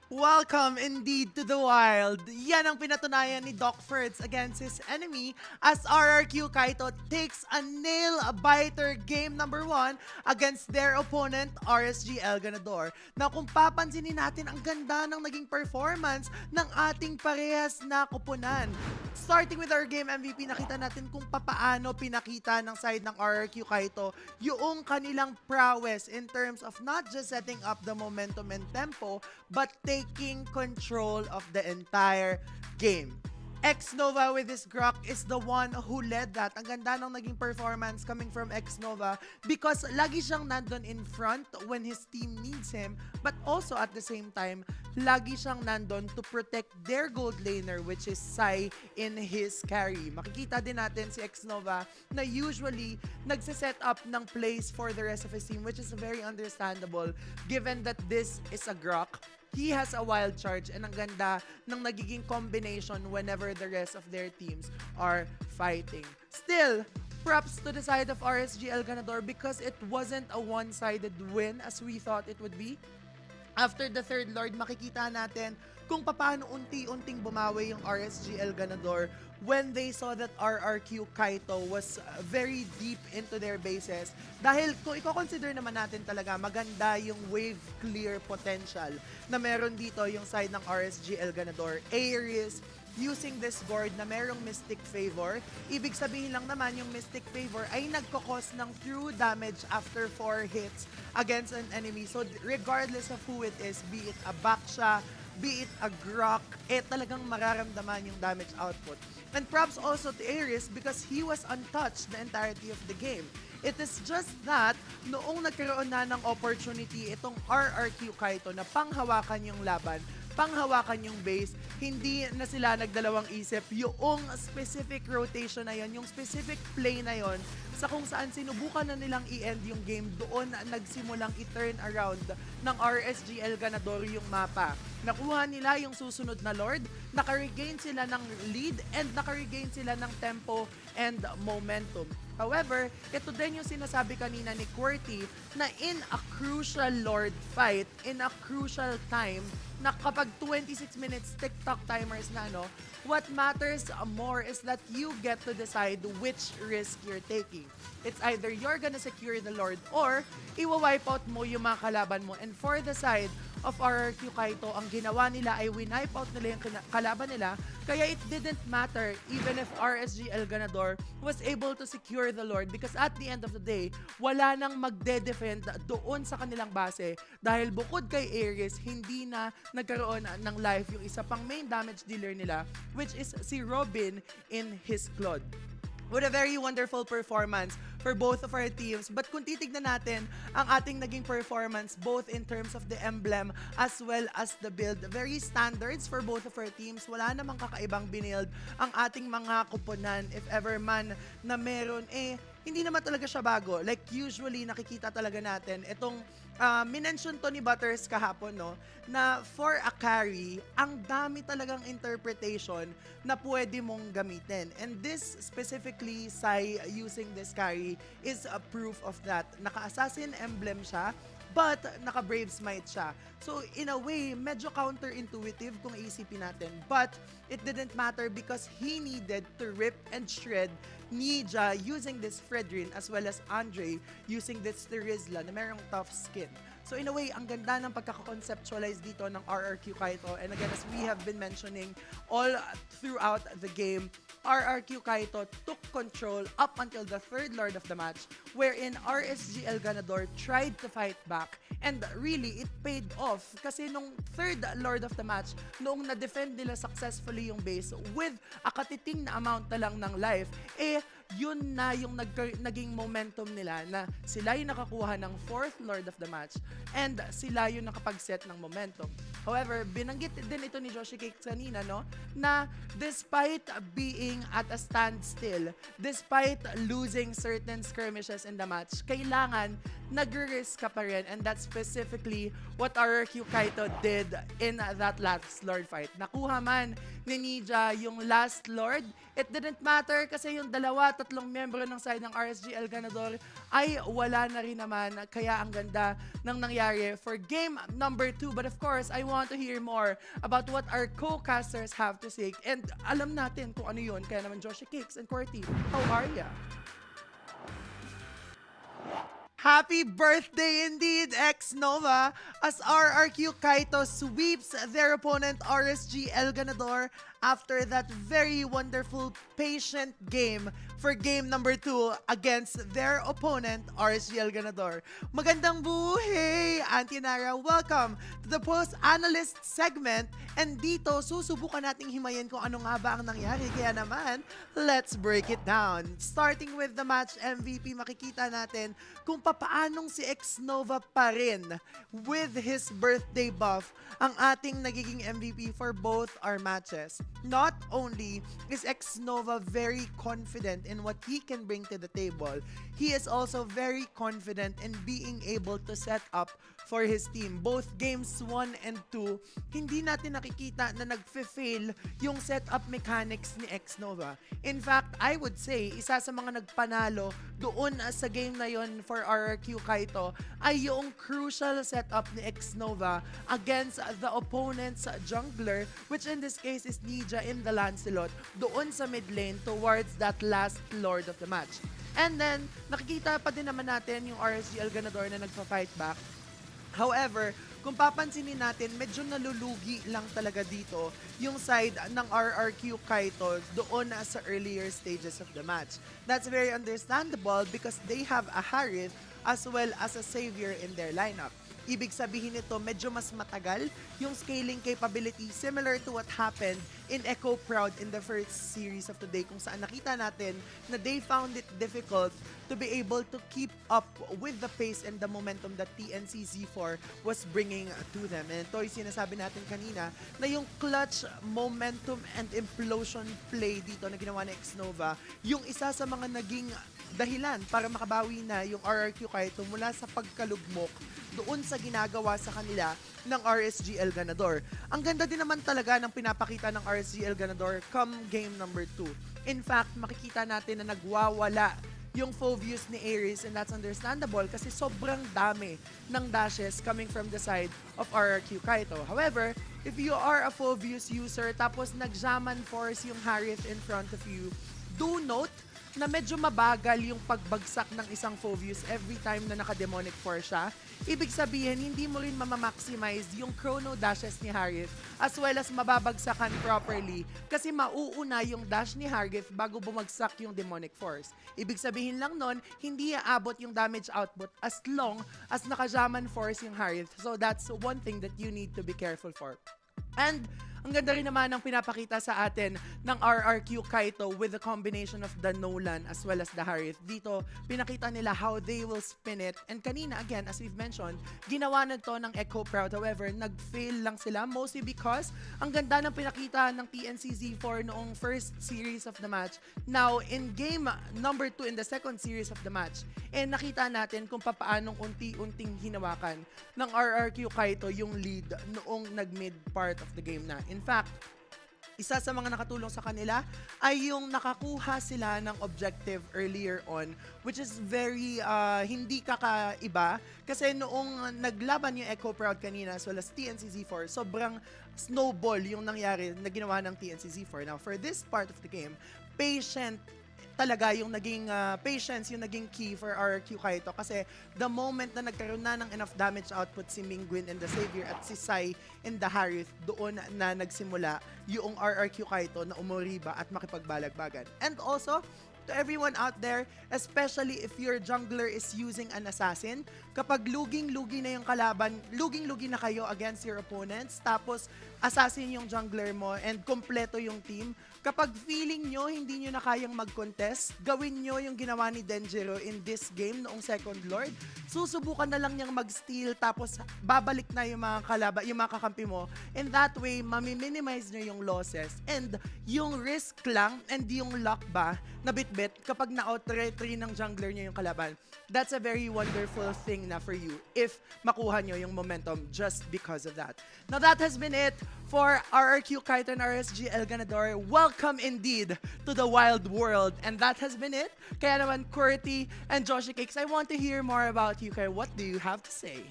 Welcome indeed to the wild. Yan ang pinatunayan ni Doc Ferds against his enemy as RRQ Kaito takes a nail-biter game number 1 against their opponent RSG El Ganador. Na kung papansinin natin, ang ganda ng naging performance ng ating parehas na kupunan. Starting with our game MVP, nakita natin kung papaano pinakita ng side ng RRQ Kaito yung kanilang prowess in terms of not just setting up the momentum and tempo, but taking control of the entire game. X-Nova with his Grok is the one who led that. Ang ganda ng naging performance coming from X-Nova because lagi siyang nandun in front when his team needs him, but also at the same time, lagi siyang nandun to protect their gold laner, which is Sai in his carry. Makikita din natin si X-Nova na usually nagsiset up ng plays for the rest of his team, which is very understandable given that this is a Grok. He has a wild charge and ang ganda ng nagiging combination whenever the rest of their teams are fighting. Still, props to the side of RSG El Ganador because it wasn't a one-sided win as we thought it would be. After the third Lord, makikita natin kung paano unti-unting bumawi yung RSG El Ganador when they saw that RRQ Kaito was very deep into their bases. Dahil kung i-consider naman natin talaga, maganda yung wave clear potential na meron dito yung side ng RSG El Ganador. Aries using this board na merong Mystic Favor. Ibig sabihin lang naman yung Mystic Favor ay nagkakos ng true damage after 4 hits against an enemy. So regardless of who it is, be it a Baksha, be it a Grok, talagang mararamdaman yung damage output. And props also to Aries because he was untouched the entirety of the game. It is just that, noong nagkaroon na ng opportunity itong RRQ Kaito na panghawakan yung laban, panghawakan yung base, hindi na sila nagdalawang isip yung specific rotation na yon, yung specific play na yon, sa kung saan sinubukan na nilang i-end yung game, doon nagsimulang i-turn around ng RSG El Ganador yung mapa. Nakuha nila yung susunod na Lord, naka-regain sila ng lead, and naka-regain sila ng tempo and momentum. However, ito din yung sinasabi kanina ni QWERTY na in a crucial Lord fight, in a crucial time, na kapag 26 minutes TikTok timers na, what matters more is that you get to decide which risk you're taking. It's either you're gonna secure the Lord or iwa-wipe out mo yung mga kalaban mo. And for the side of RRQ Kaito, ang ginawa nila ay winipe out nila yung kalaban nila, kaya it didn't matter even if RSG El Ganador was able to secure the Lord because at the end of the day, wala nang magde-defend doon sa kanilang base dahil bukod kay Aries, hindi na nagkaroon ng life yung isa pang main damage dealer nila, which is si Robin in his Claude. With a very wonderful performance for both of our teams. But kung titignan natin ang ating naging performance both in terms of the emblem as well as the build, very standards for both of our teams. Wala namang kakaibang binild ang ating mga kupunan. If ever man na meron, hindi naman talaga siya bago. Like usually nakikita talaga natin itong minention to ni Butters kahapon, na for a carry, ang dami talagang interpretation na pwede mong gamitin. And this specifically, Sai using this carry is a proof of that. Naka-assassin emblem siya, but naka-Brave Smite siya. So in a way, medyo counterintuitive kung isipin natin. But it didn't matter because he needed to rip and shred Nija using this Fredrin as well as Andre using this Terizla na merong tough skin. So in a way, ang ganda ng pagkaka-conceptualize dito ng RRQ Kaito. And again, as we have been mentioning all throughout the game, RRQ Kaito took control up until the third Lord of the match, wherein RSG El Ganador tried to fight back. And really, it paid off kasi nung third Lord of the match, noong na-defend nila successfully yung base with a katiting na amount na lang ng life, yun na yung naging momentum nila na sila yung nakakuha ng fourth Lord of the match and sila yung nakapag-set ng momentum. However, binanggit din ito ni Joshi Cakes kanina, na despite being at a standstill, despite losing certain skirmishes in the match, kailangan nag-risk ka pa rin. And that's specifically what RRQ Kaito did in that last Lord fight. Nakuha man ni Nija yung last Lord, it didn't matter kasi yung tatlong miyembro ng side ng RSG El Ganador ay wala na rin naman. Kaya ang ganda ng nangyari for game number 2. But of course, I want to hear more about what our co-casters have to say. And alam natin kung ano yun. Kaya naman Joshi Cakes and Corty, how are ya? Happy birthday indeed, X-Nova, as RRQ Kaito sweeps their opponent RSG El Ganador after that very wonderful, patient game for game number 2 against their opponent, RSG El Ganador. Magandang buhay, Auntie Nara. Welcome to the post-analyst segment. And dito, susubukan nating himayin kung ano nga ba ang nangyari. Kaya naman, let's break it down. Starting with the match MVP, makikita natin kung papaanong si X-Nova pa rin with his birthday buff ang ating nagiging MVP for both our matches. Not only is X-Nova very confident in what he can bring to the table, he is also very confident in being able to set up for his team. Both games 1 and 2, hindi natin nakikita na nag-fail yung setup mechanics ni X-Nova. In fact, I would say, isa sa mga nagpanalo doon sa game na yon for RRQ Kaito ay yung crucial setup ni X-Nova against the opponent's jungler, which in this case is Nija in the Lancelot, doon sa mid lane towards that last lord of the match. And then, nakikita pa din naman natin yung RSG El Ganador na nagpa-fight back. However, kung papansinin natin, medyo nalulugi lang talaga dito yung side ng RRQ Kaito doon sa earlier stages of the match. That's very understandable because they have a Harith as well as a Savior in their lineup. Ibig sabihin nito, medyo mas matagal yung scaling capability similar to what happened in Echo Proud in the first series of today kung saan nakita natin na they found it difficult to be able to keep up with the pace and the momentum that TNC Z4 was bringing to them. And ito yung sinasabi natin kanina na yung clutch momentum and implosion play dito na ginawa ni X-Nova, yung isa sa mga naging dahilan para makabawi na yung RRQ Kaito mula sa pagkalugmok doon sa ginagawa sa kanila ng RSG El Ganador. Ang ganda din naman talaga ng pinapakita ng RSG El Ganador come game number 2. In fact, makikita natin na nagwawala yung Phoveus ni Ares, and that's understandable kasi sobrang dami ng dashes coming from the side of RRQ Kaito. However, if you are a Phoveus user tapos nag-Shaman Force yung Harith in front of you, do note na medyo mabagal yung pagbagsak ng isang Phoveus every time na naka-demonic force siya. Ibig sabihin, hindi mo rin mamamaximize yung chrono dashes ni Harith as well as mababagsakan properly kasi mauuna yung dash ni Harith bago bumagsak yung demonic force. Ibig sabihin lang nun, hindi aabot yung damage output as long as naka-Shaman force yung Harith. So that's one thing that you need to be careful for. And ang ganda rin naman ng pinapakita sa atin ng RRQ Kaito with the combination of the Nolan as well as the Harith. Dito, pinakita nila how they will spin it. And kanina, again, as we've mentioned, ginawa na to ng Echo Proud. However, nag-fail lang sila mostly because ang ganda ng pinakita ng TNC Z4 noong first series of the match. Now, in game number 2 in the second series of the match, nakita natin kung papaanong unti-unting hinawakan ng RRQ Kaito yung lead noong nag-mid part of the game na. In fact, isa sa mga nakatulong sa kanila ay yung nakakuha sila ng objective earlier on, which is very hindi kakaiba kasi noong naglaban yung Echo Proud kanina as well as TNC Z4, sobrang snowball yung nangyari na ginawa ng TNC Z4. Now, for this part of the game, patient talaga yung naging patience yung naging key for RRQ Kaito kasi the moment na nagkaroon na ng enough damage output si Mingguin and the Savior at si Sai and the Harith, doon na nagsimula yung RRQ Kaito na umuriba at makipagbalagbagan. And also, to everyone out there, especially if your jungler is using an assassin, kapag luging-lugi na yung kalaban, luging-lugi na kayo against your opponents, tapos assassin yung jungler mo and kompleto yung team, kapag feeling nyo hindi nyo na kayang mag-contest, gawin nyo yung ginawa ni Denjiro in this game noong second lord. Susubukan na lang niyang mag-steal tapos babalik na yung mga kalaban, yung mga kakampi mo. And that way, mami-minimize nyo yung losses. And yung risk lang and yung luck ba na bit, kapag na-out-retry ng jungler nyo yung kalaban, that's a very wonderful thing na for you if makuha nyo yung momentum just because of that. Now that has been it for RRQ Kaito and RSG El Ganador. Welcome indeed to the wild world. And that has been it. Kaya naman, Kurti and Joshi Cakes, I want to hear more about you. Kaya what do you have to say?